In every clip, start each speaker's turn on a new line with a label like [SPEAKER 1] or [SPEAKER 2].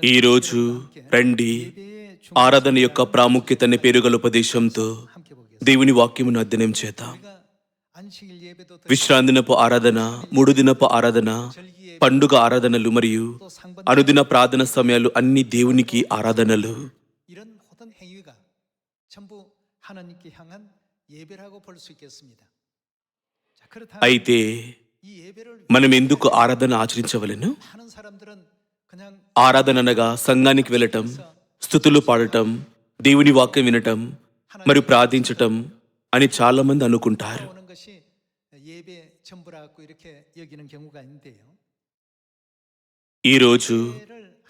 [SPEAKER 1] ఈరోజు రండి ఆరాధన యొక్క ప్రాముఖ్యతని పేరుగల ఉపదేశంతో దేవుని వాక్యమును అధ్యయనం చేద్దాం. విశ్రాంతినపు ఆరాధన, మూడు దినపు ఆరాధన, పండుగ ఆరాధనలు మరియు అనుదిన ప్రార్థన సమయాలు అన్ని దేవునికి ఆరాధనలు. అయితే మనం ఎందుకు ఆరాధన ఆచరించవలెను? ఆరాధన అనగా సంఘానికి వెళ్ళటం, స్తుతులు పాడటం, దేవుని వాక్యం వినటం మరియు ప్రార్థించటం అని చాలా మంది అనుకుంటారు. ఈరోజు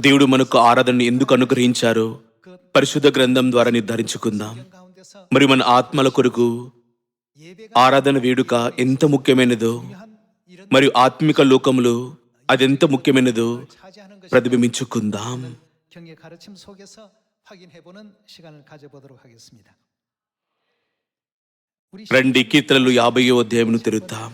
[SPEAKER 1] దేవుడు మనకు ఆరాధనను ఎందుకు అనుగ్రహించారో పరిశుద్ధ గ్రంథం ద్వారా నిర్ధారించుకుందాం. మరి మన ఆత్మల కొరకు ఆరాధన వేడుక ఎంత ముఖ్యమైనదో మరియు ఆత్మిక లోకములో అదెంత ముఖ్యమైనదో ప్రతిబింబించుకుందాం. రండి కీర్తనలు 50వ అధ్యాయమును తెరుద్దాం.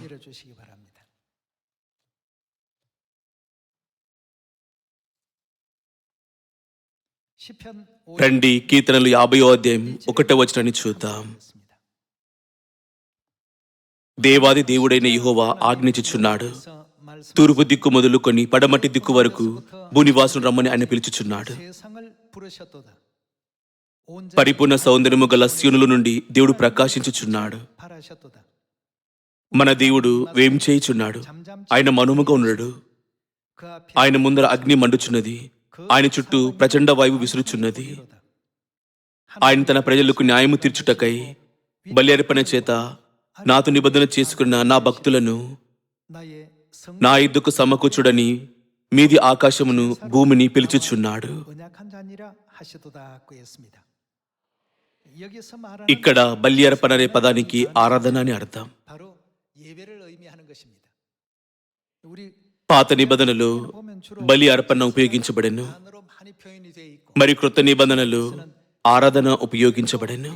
[SPEAKER 1] రండి కీర్తనలు 50వ అధ్యాయం 1వ వచనాన్ని చూద్దాం. దేవాది దేవుడైన యెహోవా ఆజ్ఞించుచున్నాడు. తూర్పు దిక్కు మొదలుకొని పడమటి దిక్కు వరకు భూనివాసును రమ్మని ఆయన పిలుచుచున్నాడు. పరిపూర్ణ సౌందర్యము గల సీనుల నుండి దేవుడు ప్రకాశించుచున్నాడు. మన దేవుడు వేం చేయుచున్నాడు. ఆయన మౌనముగా ఉన్నాడు. ఆయన ముందర అగ్ని మండుచున్నది. ఆయన చుట్టూ ప్రచండ వాయువు విసురుచున్నది. ఆయన తన ప్రజలకు న్యాయము తీర్చుటకై బలి అర్పణ చేత నాతో నిబంధన చేసుకున్న నా భక్తులను నా యుద్ధకు సమకూర్చుడని మీది ఆకాశమును భూమిని పిలుచుచున్నాడు. ఇక్కడ బలి అర్పణ అనే పదానికి ఆరాధన అని అర్థం. పాత నిబంధనలో బలి అర్పణ ఉపయోగించబడెను, మరి క్రొత్త నిబంధనలో ఆరాధన ఉపయోగించబడెను.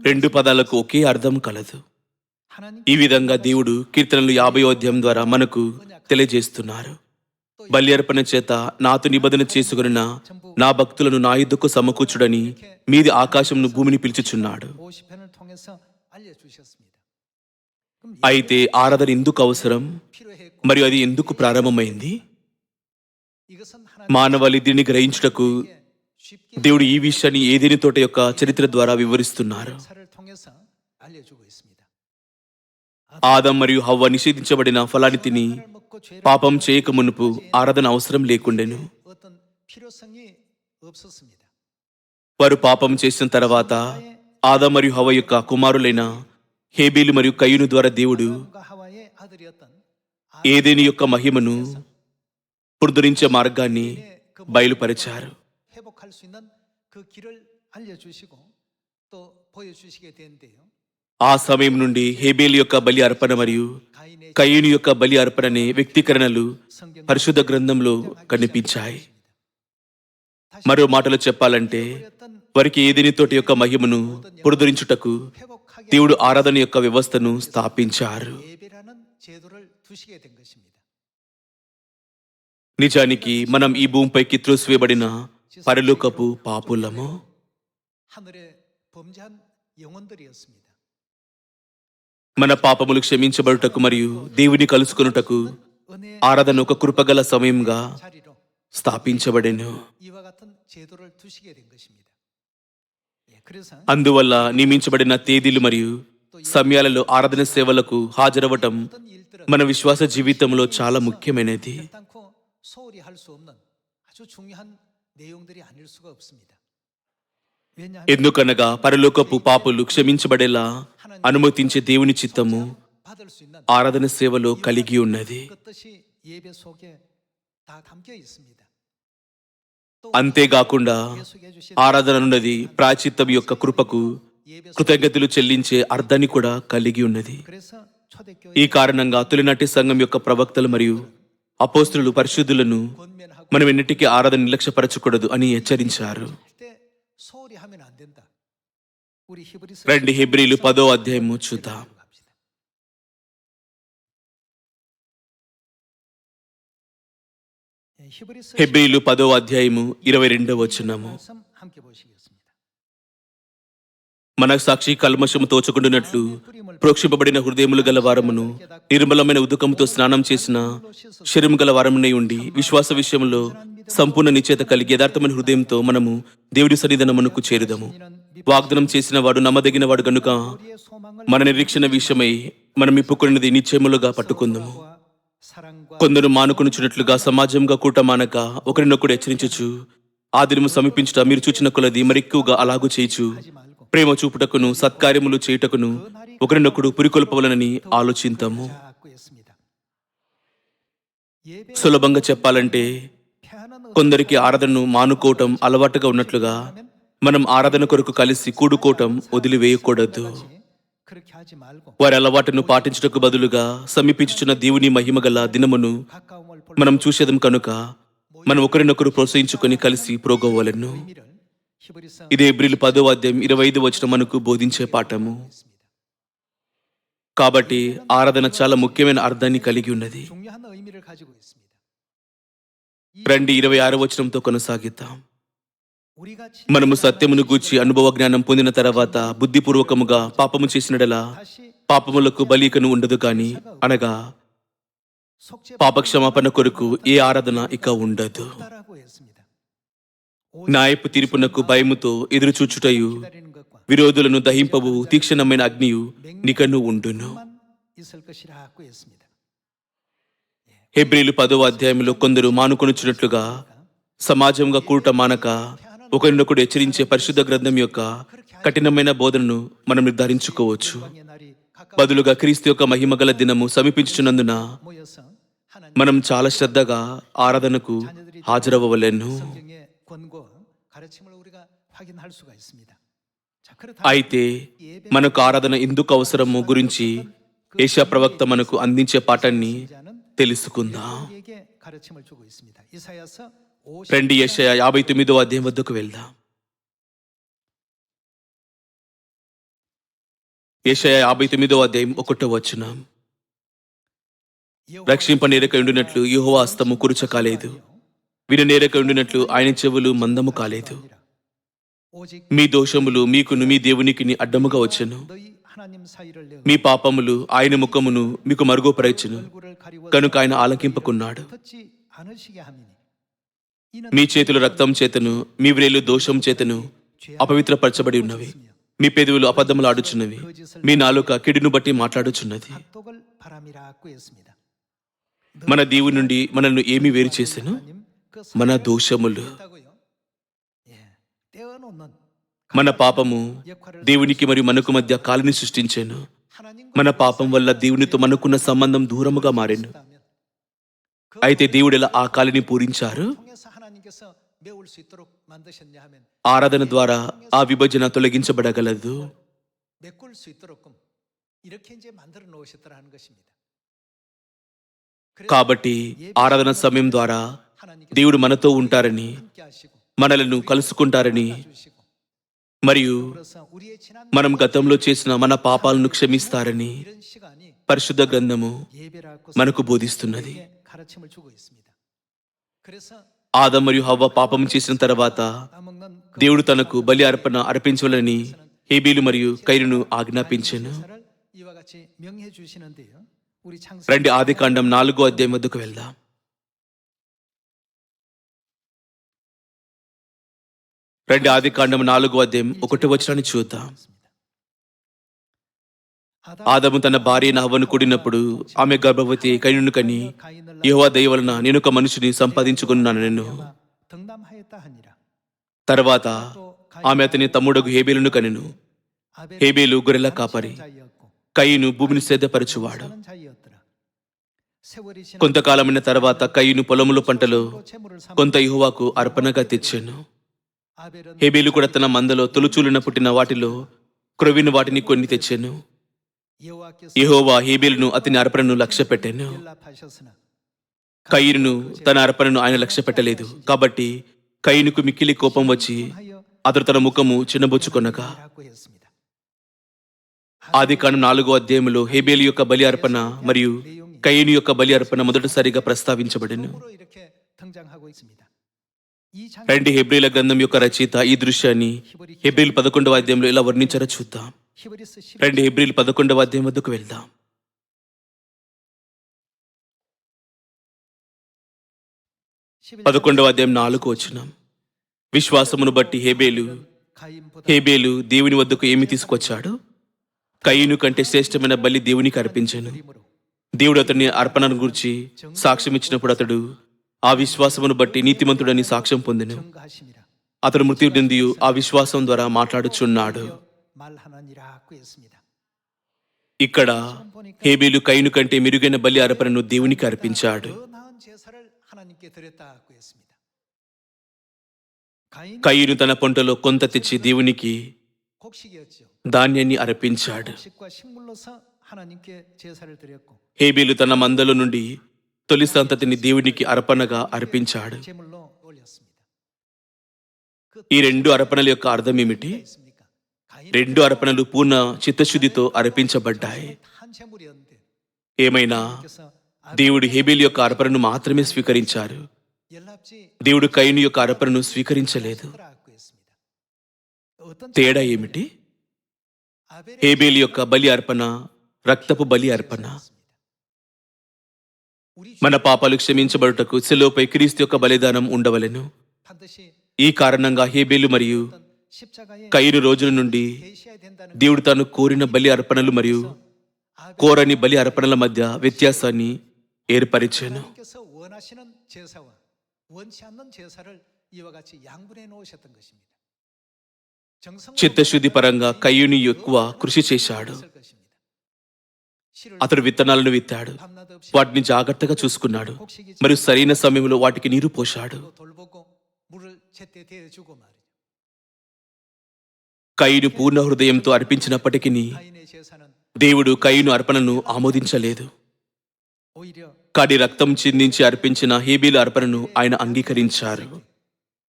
[SPEAKER 1] రెండు పదాలకు ఒకే అర్థం కలదు. ఈ విధంగా దేవుడు కీర్తనలు 50వ అధ్యాయం ద్వారా మనకు తెలియజేస్తున్నారు. బలి అర్పణ చేత నాతో నిబంధన చేసుకున్న నా భక్తులను నా యుద్ధకు సమకూర్చుడని మీది ఆకాశంను భూమిని పిలుచుచున్నాడు. అయితే ఆరాధన ఎందుకు అవసరం మరియు అది ఎందుకు ప్రారంభమైంది? మానవాళి దీన్ని గ్రహించుటకు దేవుడు ఈ విషయాన్ని ఏదేని తోట యొక్క చరిత్ర ద్వారా వివరిస్తున్నారు. ఆదం మరియు హవ్వ నిషేధించబడిన ఫలాన్ని తిని పాపం చేయక మునుపు ఆరాధన అవసరం లేకుండెను. వారు పాపం చేసిన తర్వాత ఆదం మరియు హవ్వ యొక్క కుమారులైన హేబేలు మరియు కయీను ద్వారా దేవుడు ఏదేని యొక్క మహిమను పునరుద్ధరించే మార్గాన్ని బయలుపరిచారు. ఆ సమయం నుండి హేబేలు యొక్క బలి అర్పణ మరియు కయీను యొక్క బలి అర్పణ అనే వ్యక్తీకరణలు పరిశుద్ధ గ్రంథంలో కనిపించాయి. మరో మాటలో చెప్పాలంటే వారికి ఏదేని తోటి యొక్క మహిమను పునరుద్ధరించుటకు దేవుడు ఆరాధన యొక్క వ్యవస్థను స్థాపించారు. నిజానికి మనం ఈ భూమిపైకి త్రోసివేయబడిన పరలోకపు పాపులము. మన పాపములు క్షమించబడుటకు మరియు దేవుని కలుసుకొనుటకు ఆరాధన ఒక కృపగల సమయంగా స్థాపించబడెను. అందువల్ల నియమించబడిన తేదీలు మరియు సమయాలలో ఆరాధన సేవలకు హాజరవ్వటం మన విశ్వాస జీవితంలో చాలా ముఖ్యమైనది. ఎందుకనగా పరలోకపు పాపులు క్షమించబడేలా అనుమతించే దేవుని చిత్తము ఆరాధన సేవలో కలిగి ఉన్నది. అంతేకాకుండా ఆరాధన ఉన్నది ప్రాయశ్చిత్తం యొక్క కృపకు కృతజ్ఞతలు చెల్లించే అర్థాన్ని కూడా కలిగి ఉన్నది. ఈ కారణంగా తొలినాటి సంఘం యొక్క ప్రవక్తలు మరియు అపోస్తులు పరిశుద్ధులను మనం ఎన్నిటికీ ఆరాధన నిర్లక్ష్యపరచకూడదు అని హెచ్చరించారు. రండి హెబ్రీలు 10వ అధ్యాయము చూద్దాం. హెబ్రీలు 10వ అధ్యాయము 22వ వచనము.
[SPEAKER 2] 말씀 함께 보시겠습니다.
[SPEAKER 1] మన సాక్షి కల్మషము తోచకుండునట్లు ప్రోక్షింపబడిన హృదయములు గల వారమును నిర్మలమైన ఉదుకముతో స్నానం చేసిన శరీరము గల వారమునై ఉండి విశ్వాస విషయంలో సంపూర్ణ నిశ్చయత కలిగి యథార్థమైన హృదయంతో మనము దేవుడి సన్నిధానమునకు చేరుదము. వాగ్దానం చేసిన వాడు నమ్మదగిన వాడు గనుక
[SPEAKER 2] 우리의 소망을
[SPEAKER 1] మన నిరీక్షణ విషయమై మనం ఇప్పుకొన్నది నిశ్చయములుగా పట్టుకుందాము.
[SPEAKER 2] 사랑과
[SPEAKER 1] కొందరు మానుకొనుచున్నట్లుగా సమాజంగా కూటమానక ఒకరినొకడు హెచ్చరించుచు ఆ దినము సమీపించుట మీరు చూచిన కొలది మరెక్కువగా అలాగూ చేయుచు
[SPEAKER 2] 하지 말고
[SPEAKER 1] ప్రేమ చూపుటకును సత్కార్యములు చేయుటకును ఒకరినొకడు పురికొల్పవలనని ఆలోచింతాము.
[SPEAKER 2] 잡고 있습니다. 예배
[SPEAKER 1] సులభంగా చెప్పాలంటే
[SPEAKER 2] 폐하는
[SPEAKER 1] కొందరికి ఆరాధనను మానుకోవటం అలవాటుగా ఉన్నట్లుగా మనం ఆరాధన కొరకు కలిసి కూడుకోవటం వదిలివేయకూడదు.
[SPEAKER 2] 그렇게 하지 말고
[SPEAKER 1] వారి అలవాటును పాటించుటకు బదులుగా సమీపించుచున్న దేవుని మహిమగల దినమును
[SPEAKER 2] 가까움을 볼
[SPEAKER 1] మనం చూసేదం కనుక మనం ఒకరినొకరు ప్రోత్సహించుకొని కలిసి ప్రోగోవలను.
[SPEAKER 2] 의미를 히브리서
[SPEAKER 1] ఇది హెబ్రీలు 10వ అధ్యాయం 25వ వచనం మనకు బోధించే పాఠము. కాబట్టి ఆరాధన చాలా ముఖ్యమైన అర్థాన్ని కలిగి ఉన్నది.
[SPEAKER 2] 중요한 의미를 가지고 있습니다.
[SPEAKER 1] రండి 26వ వచనంతో కొనసాగిద్దాం.
[SPEAKER 2] 우리가
[SPEAKER 1] మనము సత్యమును గూర్చి అనుభవ జ్ఞానం పొందిన తర్వాత బుద్ధిపూర్వకముగా పాపము చేసినడలా
[SPEAKER 2] 다시
[SPEAKER 1] పాపములకు బలీకను ఉండదు కాని అనగా
[SPEAKER 2] 속죄
[SPEAKER 1] పాపక్షమాపణ కొరకు ఏ ఆరాధన ఇక ఉండదు.
[SPEAKER 2] 받다라고 했습니다.
[SPEAKER 1] న్యాయపు తీర్పునకు భయముతో ఎదురుచూచుటయు
[SPEAKER 2] 기다리는 것과
[SPEAKER 1] విరోధులను దహింపవు తీక్షణమైన అగ్నియు నికను ఉండును.
[SPEAKER 2] 만 있을 것이라고 했습니다.
[SPEAKER 1] హెబ్రీలు 10వ అధ్యాయంలో కొందరు మానుకొనుచున్నట్లుగా సమాజంగా కూట మానక ఒకరినొకడు హెచ్చరించే పరిశుద్ధ గ్రంథం యొక్క కఠినమైన బోధనను మనం నిర్ధారించుకోవచ్చు.
[SPEAKER 2] 방의 날이 가까워
[SPEAKER 1] బదులుగా క్రీస్తు యొక్క మహిమగల దినము సమీపించుచున్నందున
[SPEAKER 2] 모여서 하나님
[SPEAKER 1] మనం చాలా శ్రద్ధగా ఆరాధనకు హాజరవ్వవలెను.
[SPEAKER 2] 성경의 권고 가르침을 우리가 확인할 수가 있습니다. 자, 그렇다면
[SPEAKER 1] అయితే మనకు ఆరాధన ఎందుకు అవసరము గురించి ఏషియా ప్రవక్త మనకు అందించే పాఠాన్ని
[SPEAKER 2] 자는
[SPEAKER 1] తెలుసుకుందాం.
[SPEAKER 2] 우리에게 가르침을 주고 있습니다. 이사야서
[SPEAKER 1] రండి యెషయా 59వ అధ్యాయం వద్దకు వెళ్దాం. యెషయా 59వ అధ్యాయం 1వ వచనం. రక్షింపనేరక ఉండినట్లు యెహోవా హస్తము కురుచ కాలేదు, విననేరక ఉండినట్లు ఆయన చెవులు మందము కాలేదు.
[SPEAKER 2] 오직
[SPEAKER 1] మీ దోషములు మీకును మీ దేవునికిని అడ్డముగా వచ్చెను,
[SPEAKER 2] 너희 하나님 사이를 내
[SPEAKER 1] మీ పాపములు ఆయన ముఖమును మీకు మరుగుపరచును
[SPEAKER 2] 얼굴을 가리워
[SPEAKER 1] కనుక ఆయన ఆలకింపకున్నాడు.
[SPEAKER 2] 듣지 않으시게 함이니 이는
[SPEAKER 1] మీ చేతులు రక్తం చేతను మీ వ్రేలు దోషం చేతను అపవిత్రపరచబడి ఉన్నవి, మీ పెదవులు అబద్ధములు ఆడుచున్నవి, మీ నాలుక కిడిను బట్టి మాట్లాడుచున్నది.
[SPEAKER 2] 합독을 바람이라고 했습니다.
[SPEAKER 1] మన దేవుని నుండి మనల్ని ఏమి వేరు చేసెను?
[SPEAKER 2] 하나님 그
[SPEAKER 1] మన దోషములు,
[SPEAKER 2] 사랑했다고요. 예, 떼어놓는
[SPEAKER 1] మన పాపము
[SPEAKER 2] 역할을
[SPEAKER 1] దేవునికి మరియు మనకు మధ్య కాలిని సృష్టించాను.
[SPEAKER 2] 하나님과
[SPEAKER 1] మన పాపం వల్ల దేవునితో మనకున్న సంబంధం దూరముగా మారెను.
[SPEAKER 2] 했다면 그
[SPEAKER 1] అయితే దేవుడు ఎలా ఆ కాలిని పూరించారు?
[SPEAKER 2] 통해서 하나님께서 메울 수 있도록 만드셨냐 하면
[SPEAKER 1] ఆరాధన ద్వారా ఆ విభజన తొలగించబడగలదు.
[SPEAKER 2] 메꿀 수 있도록 이렇게 이제 만들어 놓으셨더라는 것입니다.
[SPEAKER 1] కాబట్టి ఆరాధన సమయం ద్వారా
[SPEAKER 2] 하나님께서
[SPEAKER 1] దేవుడు మనతో ఉంటారని,
[SPEAKER 2] 함께 하시고
[SPEAKER 1] మనలను కలుసుకుంటారని
[SPEAKER 2] 주시고
[SPEAKER 1] మరియు
[SPEAKER 2] 그래서 우리의 지난
[SPEAKER 1] మనం గతంలో చేసిన మన పాపాలను క్షమిస్తారని
[SPEAKER 2] 이런 시간이
[SPEAKER 1] పరిశుద్ధ గ్రంథము
[SPEAKER 2] 예배라고
[SPEAKER 1] మనకు బోధిస్తున్నది.
[SPEAKER 2] 우리에게 가르침을 주고 있습니다. 그래서
[SPEAKER 1] ఆదం మరియు హవ్వ పాపం చేసిన తర్వాత
[SPEAKER 2] 따먹는 그
[SPEAKER 1] దేవుడు తనకు బలి అర్పణ అర్పించవలని హేబీలు మరియు కైరును ఆజ్ఞాపించెను.
[SPEAKER 2] 제사를 이와 같이 명해 주시는데요. 우리 창세기
[SPEAKER 1] రండి ఆదికాండం 4వ అధ్యాయం వద్దకు వెళ్దాం. రండి ఆదికాండం 4వ అధ్యాయం 1వ వచనాన్ని చూద్దాం. ఆదము తన భార్య హవ్వను కూడినప్పుడు ఆమె గర్భవతి కైనును కని యెహోవా దయ వలన నేను ఒక మనిషిని సంపాదించుకున్నాను నేను.
[SPEAKER 2] 등남하였다 하니라.
[SPEAKER 1] తర్వాత ఆమె అతని తమ్ముడగు హేబేలును కనెను.
[SPEAKER 2] 아벨은
[SPEAKER 1] హేబేలు గొర్రెల కాపరి,
[SPEAKER 2] 자이었고
[SPEAKER 1] కయీను భూమిని సేదపరచువాడు.
[SPEAKER 2] 사는 자이었더라. 세월이 지나
[SPEAKER 1] కొంతకాలమైన తర్వాత కయీను పొలములో పంటలో
[SPEAKER 2] 채물을 삼아
[SPEAKER 1] కొంత యెహోవాకు అర్పణగా తెచ్చాను.
[SPEAKER 2] 아벨은
[SPEAKER 1] హేబేలు కూడా తన మందలో తొలుచూలున పుట్టిన వాటిలో క్రొవ్విన వాటిని కొన్ని తెచ్చాను.
[SPEAKER 2] 여호와께서
[SPEAKER 1] యెహోవా హేబేలును అతని అర్పణను లక్ష్య పెట్టాను.
[SPEAKER 2] 연락하셨으나
[SPEAKER 1] కయీనును తన అర్పణను ఆయన లక్ష్య పెట్టలేదు. కాబట్టి కయీనుకు మిక్కిలి కోపం వచ్చి
[SPEAKER 2] 하여
[SPEAKER 1] అతడు తన ముఖము చిన్నబుచ్చుకొనగా
[SPEAKER 2] 라고 했습니다.
[SPEAKER 1] ఆదికాండం 4వ అధ్యాయంలో హేబేలు యొక్క బలి అర్పణ మరియు కయీను యొక్క బలి అర్పణ మొదటిసారిగా ప్రస్తావించబడెను.
[SPEAKER 2] 으로 이렇게 등장하고 있습니다. 이
[SPEAKER 1] రండి, హెబ్రీల గ్రంథం యొక్క రచయిత ఈ దృశ్యాన్ని హెబ్రీలు 11వ అధ్యాయంలో ఎలా వర్ణించారో చూద్దాం.
[SPEAKER 2] 히브리서 11장
[SPEAKER 1] రండి, హెబ్రీలు 11వ అధ్యాయం వద్దకు వెళ్దాం. 11వ అధ్యాయం 4వ వచనం. విశ్వాసమును బట్టి హేబేలు దేవుని వద్దకు ఏమి తీసుకొచ్చాడు? కయీను కంటే శ్రేష్టమైన బలి దేవునికి అర్పించాను. దేవుడు అతని అర్పణను గురించి సాక్ష్యం ఇచ్చినప్పుడు అతడు ఆ విశ్వాసమును బట్టి నీతిమంతుడని సాక్ష్యం పొందెను.
[SPEAKER 2] 증거하심이라
[SPEAKER 1] అతడు మృతి నుండి ఆ విశ్వాసం ద్వారా మాట్లాడుచున్నాడు.
[SPEAKER 2] 말하느니라고 했습니다.
[SPEAKER 1] ఇక్కడ హేబేలు కయీను కంటే మెరుగైన బలి అర్పణను దేవునికి అర్పించాడు.
[SPEAKER 2] 더 나은 제사를 하나님께 드렸다고 했습니다.
[SPEAKER 1] కయీను తన పొంటలో కొంత తెచ్చి దేవునికి
[SPEAKER 2] 곡식이었죠.
[SPEAKER 1] ధాన్యాన్ని అర్పించాడు.
[SPEAKER 2] 곡식과 식물로서 하나님께 제사를 드렸고
[SPEAKER 1] హేబేలు తన మందలో నుండి తొలి సంతతిని దేవునికి అర్పణగా అర్పించాడు.
[SPEAKER 2] 제물로 올렸습니다.
[SPEAKER 1] ఈ రెండు అర్పణల యొక్క అర్థం ఏమిటి?
[SPEAKER 2] 있습니까?
[SPEAKER 1] రెండు అర్పణలు పూర్ణ చిత్తశుద్ధితో అర్పించబడ్డాయి.
[SPEAKER 2] 한 제물이었는데
[SPEAKER 1] ఏమైనా
[SPEAKER 2] 그래서
[SPEAKER 1] దేవుడు హేబేలు యొక్క అర్పణను మాత్రమే స్వీకరించారు.
[SPEAKER 2] 연락지
[SPEAKER 1] దేవుడు కయీను యొక్క అర్పణను స్వీకరించలేదు.
[SPEAKER 2] 하라고 했습니다. 어떤
[SPEAKER 1] తేడా ఏమిటి?
[SPEAKER 2] 아벨의
[SPEAKER 1] హేబేలు యొక్క బలి అర్పణ రక్తపు బలి అర్పణ.
[SPEAKER 2] 우리
[SPEAKER 1] మన పాపాలు క్షమించబడుటకు శిలువపై క్రీస్తు యొక్క బలిదానం ఉండవలెను.
[SPEAKER 2] 반드시
[SPEAKER 1] ఈ కారణంగా హేబేలు మరియు
[SPEAKER 2] 어떤 십자가에
[SPEAKER 1] కయీను రోజుల నుండి
[SPEAKER 2] 계셔야 된다는
[SPEAKER 1] దేవుడు తాను కోరిన బలి అర్పణలు మరియు కోరని బలి అర్పణల మధ్య వ్యత్యాసాన్ని ఏర్పరిచాను.
[SPEAKER 2] 하나님께서 원하시는 제사와 원치 않는 제사를 이와 같이 양분해 놓으셨던 것입니다. 정성으로
[SPEAKER 1] చిత్తశుద్ధి పరంగా కయ్యూని ఎక్కువ కృషి చేశాడు.
[SPEAKER 2] 있을 것입니다. 씨를
[SPEAKER 1] అతడు విత్తనాలను విత్తాడు,
[SPEAKER 2] 밤낮 없이
[SPEAKER 1] వాటిని జాగ్రత్తగా చూసుకున్నాడు,
[SPEAKER 2] 곡식이
[SPEAKER 1] మరియు సరైన సమయంలో వాటికి నీరు పోశాడు.
[SPEAKER 2] 또 돌보고 물을 제때 대주고 말이죠.
[SPEAKER 1] కయ్యూను పూర్ణ హృదయంతో అర్పించినప్పటికీ
[SPEAKER 2] 가인의 제사는
[SPEAKER 1] దేవుడు కయ్యూను అర్పణను ఆమోదించలేదు.
[SPEAKER 2] 오히려
[SPEAKER 1] కాడి రక్తం చిందించి అర్పించిన హేబేలు అర్పణను ఆయన అంగీకరించారు.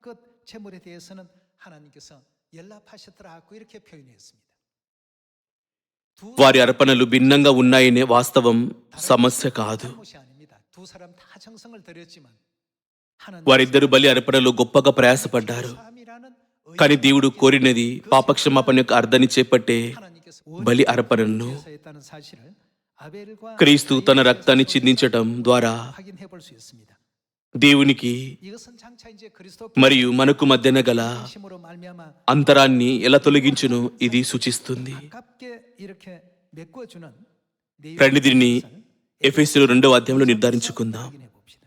[SPEAKER 2] 그 제물에 대해서는 하나님께서 연락하셨더라고 이렇게 표현했습니다. 두
[SPEAKER 1] వారి అర్పణలు భిన్నంగా ఉన్నాయనే వాస్తవం సమస్య కాదు.
[SPEAKER 2] 잘못이 아닙니다. 두 사람 다 정성을 들였지만 하나님
[SPEAKER 1] వారిద్దరు బలి అర్పణలో గొప్పగా ప్రయాసపడ్డారు.
[SPEAKER 2] 사함이라는
[SPEAKER 1] కానీ దేవుడు కోరినది పాపక్షమాపణ యొక్క అర్థాన్ని చేపట్టే
[SPEAKER 2] 하나님께서
[SPEAKER 1] బలి అర్పణను.
[SPEAKER 2] 제사했다는 사실을 아벨과
[SPEAKER 1] క్రీస్తు తన రక్తాన్ని చిందించటం ద్వారా
[SPEAKER 2] 확인해 볼 수 있습니다.
[SPEAKER 1] దేవునికి
[SPEAKER 2] 이것은 장차 이제 그리스도
[SPEAKER 1] మరియు మనకు మధ్యన గల
[SPEAKER 2] 힘으로 말미암아
[SPEAKER 1] అంతరాన్ని ఎలా తొలగించును ఇది సూచిస్తుంది.
[SPEAKER 2] 가깝게 이렇게 메꿔주는
[SPEAKER 1] రండి, దీనిని ఎఫెసీయుల 2వ అధ్యాయంలో నిర్ధారించుకుందాం.
[SPEAKER 2] 확인해 봅시다.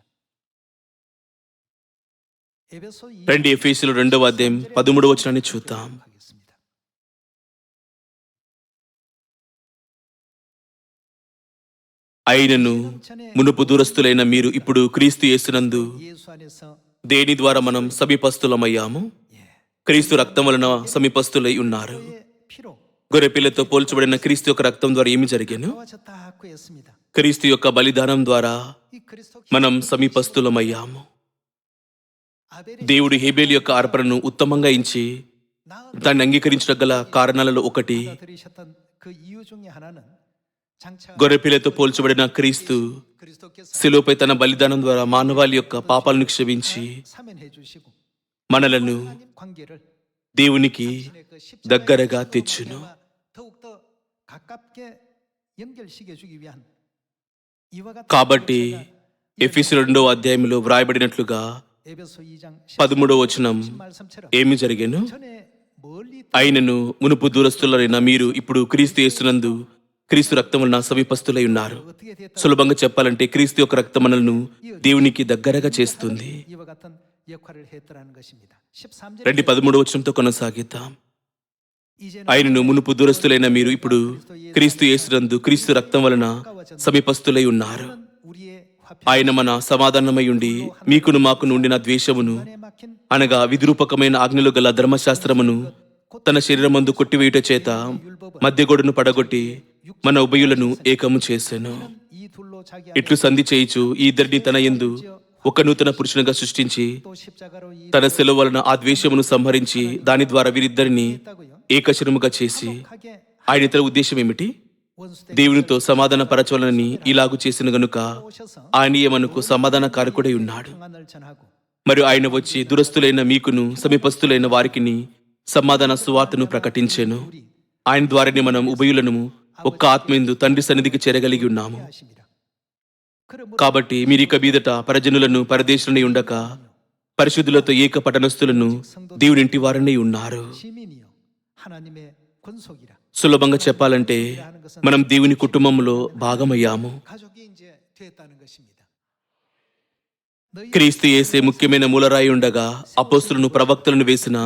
[SPEAKER 2] 에베소 2
[SPEAKER 1] రండి, ఎఫెసీయుల 2వ అధ్యాయం 13వ వచనాన్ని చూద్దాం.
[SPEAKER 2] 하겠습니다.
[SPEAKER 1] అయినను మునుపు దూరస్తులైన మీరు ఇప్పుడు క్రీస్తు యేసునందు
[SPEAKER 2] 예수 안에서
[SPEAKER 1] దేని ద్వారా మనం సమీపస్తులమయ్యాము? క్రీస్తు రక్తం వలన సమీపస్తులై ఉన్నారు.
[SPEAKER 2] 의 피로
[SPEAKER 1] గొర్రెపిల్లతో పోల్చబడిన క్రీస్తు యొక్క రక్తం ద్వారా ఏమి జరిగాను?
[SPEAKER 2] 나와졌다고 했습니다.
[SPEAKER 1] క్రీస్తు యొక్క బలిదానం ద్వారా
[SPEAKER 2] 이 그리스도
[SPEAKER 1] మనం సమీపస్తులమయ్యాము.
[SPEAKER 2] 아벨의
[SPEAKER 1] దేవుడు హేబేలు యొక్క అర్పణను ఉత్తమంగా ఎంచి
[SPEAKER 2] 나은
[SPEAKER 1] దాన్ని అంగీకరించడం గల కారణాలలో ఒకటి
[SPEAKER 2] 받아들이셨던 그 이유 중에 하나는 장차
[SPEAKER 1] గొర్రెపిల్లతో పోల్చబడిన క్రీస్తు
[SPEAKER 2] 그리스도께서
[SPEAKER 1] శిలువపై తన బలిదానం ద్వారా మానవాళి యొక్క పాపాలను క్షమించి
[SPEAKER 2] 사면해 주시고
[SPEAKER 1] మనలను
[SPEAKER 2] 하나님 관계를
[SPEAKER 1] దేవునికి
[SPEAKER 2] 당신의 그 십자가의
[SPEAKER 1] దగ్గరగా
[SPEAKER 2] 피로
[SPEAKER 1] తెచ్చును.
[SPEAKER 2] 말미암아 더욱더 가깝게 연결시켜 주기 위한 이와 같은
[SPEAKER 1] కాబట్టి
[SPEAKER 2] 역사가
[SPEAKER 1] ఎఫెసీయుల 2వ అధ్యాయంలో వ్రాయబడినట్లుగా
[SPEAKER 2] 에베소 2장
[SPEAKER 1] 13వ వచనం
[SPEAKER 2] 말씀처럼
[SPEAKER 1] ఏమి జరిగెను?
[SPEAKER 2] 전에 멀리
[SPEAKER 1] అయినను మునుపు దూరస్తులైన మీరు ఇప్పుడు క్రీస్తు యేసునందు క్రీస్తు రక్తం వలన సమీపస్తులై ఉన్నారు.
[SPEAKER 2] 어떻게 됐다
[SPEAKER 1] సులభంగా చెప్పాలంటే క్రీస్తు యొక్క రక్తం మనలను దేవునికి దగ్గరగా చేస్తుంది.
[SPEAKER 2] 이와 같은 역할을 했더라는 것입니다. 13절
[SPEAKER 1] రండి, 13వ వచనంతో కొనసాగిద్దాం.
[SPEAKER 2] 이제는
[SPEAKER 1] ఆయనను మునుపు దూరస్తులైన మీరు ఇప్పుడు క్రీస్తు యేసునందు క్రీస్తు రక్తం వలన సమీపస్తులై ఉన్నారు.
[SPEAKER 2] 우리의 화평
[SPEAKER 1] ఆయన మన సమాధానమై ఉండి మీకును మాకును ఉండిన ద్వేషమును
[SPEAKER 2] 안에 막힌
[SPEAKER 1] అనగా విధిరూపకమైన ఆజ్ఞలు గల ధర్మశాస్త్రమును తన శరీరమందు కొట్టివేయుట చేత మధ్యగోడను పడగొట్టి మన ఉభయులను ఏకము చేసెను.
[SPEAKER 2] 이 둘로 자기
[SPEAKER 1] ఇట్లు సంధి చేయుచు ఈ ఇద్దరిని తన యందు ఒక నూతన పురుషునిగా సృష్టించి
[SPEAKER 2] 또 십자가로 이
[SPEAKER 1] తన సెలవు వలన ఆ ద్వేషమును సంహరించి దాని ద్వారా వీరిద్దరిని
[SPEAKER 2] 했다고요.
[SPEAKER 1] ఏకశరముగా చేసి
[SPEAKER 2] 하게
[SPEAKER 1] ఆయన ఇతర ఉద్దేశం ఏమిటి?
[SPEAKER 2] 원수된
[SPEAKER 1] దేవునితో సమాధాన పరచవలని ఇలాగు చేసిన గనుక
[SPEAKER 2] 오셔서
[SPEAKER 1] ఆయనయే మనకు సమాధాన కారకుడై ఉన్నాడు.
[SPEAKER 2] 평안을 전하고
[SPEAKER 1] మరియు ఆయన వచ్చి దురస్తులైన మీకును సమీపస్తులైన వారికిని సమాధాన సువార్తను ప్రకటించెను. ఆయన ద్వారానే మనం ఉభయులను ఒక్క ఆత్మయందు తండ్రి సన్నిధికి చేరగలిగి ఉన్నాము.
[SPEAKER 2] 하십니다. 그러므로
[SPEAKER 1] కాబట్టి మీరిక మీదట పరజనులను పరదేశులని ఉండక పరిశుద్ధులతో ఏక పట్టణస్థులను దేవునింటి వారనే ఉన్నారు.
[SPEAKER 2] 시민이요 하나님의 권속이라
[SPEAKER 1] సులభంగా చెప్పాలంటే మనం దేవుని కుటుంబంలో భాగమయ్యాము.
[SPEAKER 2] 가족이 이제 됐다는 것입니다.
[SPEAKER 1] క్రీస్తు యేసే ముఖ్యమైన మూలరాయి ఉండగా అపోస్తులను ప్రవక్తలను వేసిన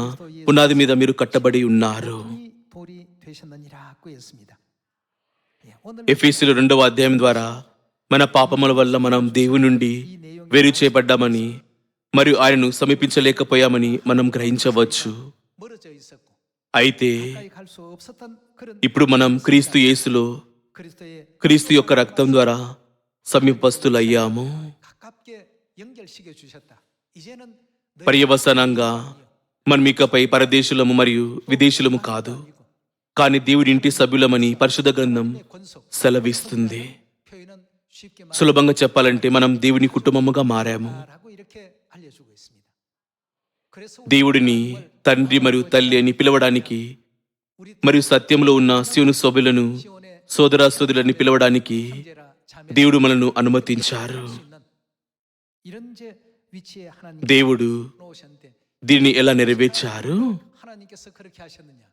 [SPEAKER 1] పునాది మీద మీరు కట్టబడి ఉన్నారు.
[SPEAKER 2] 이 돌이 되셨느니라고 했습니다. 예, 오늘
[SPEAKER 1] ఎఫెసీయుల 2వ అధ్యాయం ద్వారా మన పాపముల వల్ల మనం దేవుని నుండి వేరు చేయబడ్డామని మరియు ఆయనను సమీపించలేకపోయామని మనం గ్రహించవచ్చు.
[SPEAKER 2] 멀어져 있었고
[SPEAKER 1] అయితే
[SPEAKER 2] 가까이 갈 수 없었던 그런
[SPEAKER 1] ఇప్పుడు మనం క్రీస్తు యేసులో
[SPEAKER 2] 그리스도의
[SPEAKER 1] క్రీస్తు యొక్క రక్తం ద్వారా సమీపస్తులయ్యాము.
[SPEAKER 2] 가깝게 연결시켜 주셨다. 이제는
[SPEAKER 1] పర్యవసానంగా మనం ఇకపై పరదేశులము మరియు విదేశీయులము కాదు, కానీ దేవుడి ఇంటి సభ్యులమని పరిశుద్ధ గ్రంథం
[SPEAKER 2] 권속
[SPEAKER 1] సెలవిస్తుంది.
[SPEAKER 2] 표현은 쉽게
[SPEAKER 1] సులభంగా చెప్పాలంటే మనం దేవుని కుటుంబముగా మారాము.
[SPEAKER 2] 말하고 이렇게 알려주고 있습니다. 그래서
[SPEAKER 1] దేవుడిని తండ్రి మరియు తల్లి అని పిలవడానికి
[SPEAKER 2] 우리
[SPEAKER 1] మరియు సత్యంలో ఉన్న శివుని సభ్యులను
[SPEAKER 2] 시온의
[SPEAKER 1] సోదరాసోదరులని పిలవడానికి
[SPEAKER 2] 형제라 자매
[SPEAKER 1] దేవుడు మనల్ని అనుమతించారు.
[SPEAKER 2] 이런 이제 위치에 하나님
[SPEAKER 1] దేవుడు
[SPEAKER 2] 놓으셨는데
[SPEAKER 1] దీన్ని ఎలా నెరవేర్చారు?
[SPEAKER 2] 하나님께서 그렇게 하셨느냐?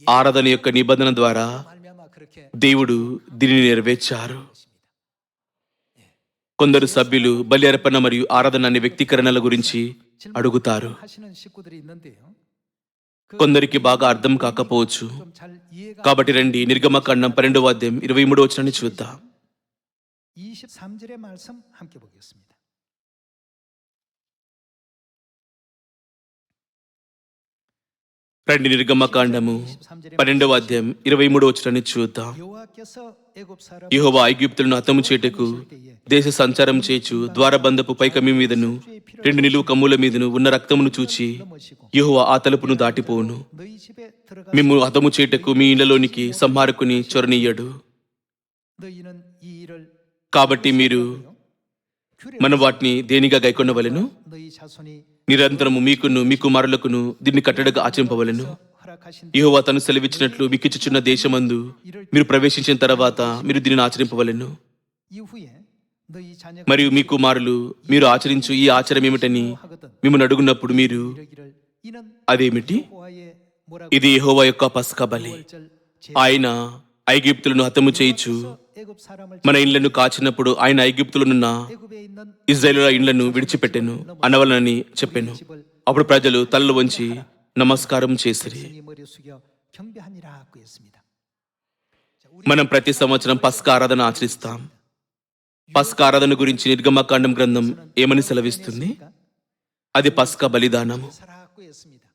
[SPEAKER 1] ఆరాధన యొక్క నిబంధన ద్వారా
[SPEAKER 2] 말미암아 그렇게
[SPEAKER 1] దేవుడు దీనిని నెరవేర్చారు.
[SPEAKER 2] 것입니다.
[SPEAKER 1] కొందరు సభ్యులు బలి అర్పణ మరియు ఆరాధన అనే వ్యక్తీకరణల గురించి అడుగుతారు.
[SPEAKER 2] 하시는 식구들이 있는데요.
[SPEAKER 1] కొందరికి బాగా అర్థం కాకపోవచ్చు.
[SPEAKER 2] 좀잘 이해가
[SPEAKER 1] కాబట్టి రండి నిర్గమకాండం 12వ అధ్యాయం 23వ వచనాన్ని చూద్దాం.
[SPEAKER 2] 23절의 말씀 함께 보겠습니다.
[SPEAKER 1] రండి నిర్గమకాండము 12వ అధ్యాయం 23వ వచనాన్ని చూద్దాం.
[SPEAKER 2] 여호와께서 애굽 사람
[SPEAKER 1] యెహోవా ఐగుప్తులను హతము చేయుటకు దేశ సంచారం చేయుచు ద్వారబంధపు పైకమ్మి మీదను 2 నిలువు కమ్ముల మీదను ఉన్న రక్తమును చూచి
[SPEAKER 2] 넘으시고
[SPEAKER 1] యెహోవా ఆ తలుపును దాటిపోవును.
[SPEAKER 2] 너희 집에 들어가
[SPEAKER 1] మిమ్ము హతము చేయుటకు మీ ఇళ్లలోనికి సంహారకుని చొరనీయడు.
[SPEAKER 2] 너희는 이 일을
[SPEAKER 1] కాబట్టి మీరు మన వాటిని దేనిగా గైకొనవలెను?
[SPEAKER 2] 너희 자손이
[SPEAKER 1] నిరంతరము మీకును మీ కుమారులకును దీన్ని కట్టడగా ఆచరింపవలెను.
[SPEAKER 2] 허락하신
[SPEAKER 1] యెహోవా తను సెలవిచ్చినట్లు మీకిచ్చుచున్న దేశమందు మీరు ప్రవేశించిన తర్వాత మీరు దీనిని ఆచరింపవలెను.
[SPEAKER 2] 이후에 너희 자녀가
[SPEAKER 1] మరియు మీ కుమారులు మీరు ఆచరించు ఈ ఆచారం ఏమిటని
[SPEAKER 2] 하거든
[SPEAKER 1] మిమ్మల్ని అడుగున్నప్పుడు మీరు
[SPEAKER 2] 이러기를 이는
[SPEAKER 1] అదేమిటి?
[SPEAKER 2] 여호와의 뭐라고
[SPEAKER 1] ఇది యెహోవా యొక్క పస్కా బలి.
[SPEAKER 2] 절
[SPEAKER 1] ఆయన ఐగుప్తులను హతము చేయుచు
[SPEAKER 2] 애굽 사람을
[SPEAKER 1] మన ఇండ్లను కాచినప్పుడు ఆయన ఐగుప్తులనున్న
[SPEAKER 2] 애굽에 있는
[SPEAKER 1] ఇశ్రాయేలుల ఇండ్లను విడిచిపెట్టెను అనవలనని చెప్పెను. అప్పుడు ప్రజలు తలలు వంచి నమస్కారం చేసిరి.
[SPEAKER 2] 백성이 머리 숙여 경배하니라고 했습니다.
[SPEAKER 1] మనం ప్రతి సంవత్సరం పస్కా ఆరాధన ఆచరిస్తాం. పస్కా ఆరాధన గురించి నిర్గమకాండం గ్రంథం ఏమని సెలవిస్తుంది? అది పస్కా బలిదానము.
[SPEAKER 2] 사라고 했습니다.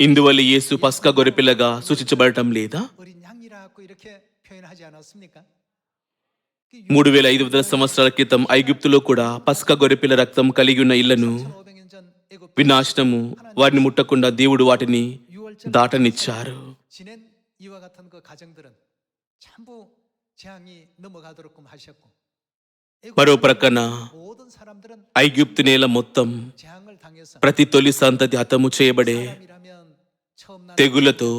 [SPEAKER 1] ఇందువల్ల యేసు పస్కా గొర్రెపిల్లగా సూచించబడటం లేదా?
[SPEAKER 2] 어린 양이라고 이렇게 표현하지 않았습니까?
[SPEAKER 1] 3500 సంవత్సరాల క్రితం ఐగుప్తులో కూడా పస్కా గొర్రెపిల్ల రక్తం కలిగి ఉన్న ఇళ్లను
[SPEAKER 2] 1500년 전 애굽
[SPEAKER 1] వినాశనము వారిని ముట్టకుండా దేవుడు వాటిని
[SPEAKER 2] 유월절
[SPEAKER 1] దాటనిచ్చారు.
[SPEAKER 2] 지낸 이와 같은 그 가정들은 전부 재앙이 넘어가도록끔 하셨고
[SPEAKER 1] మరో ప్రక్కన
[SPEAKER 2] 모든 사람들은
[SPEAKER 1] ఐగుప్తు నేల మొత్తం
[SPEAKER 2] 재앙을 당해서
[SPEAKER 1] ప్రతి తొలి సంతతి హతము చేయబడే
[SPEAKER 2] 사람이라면 처음 난
[SPEAKER 1] తెగులతో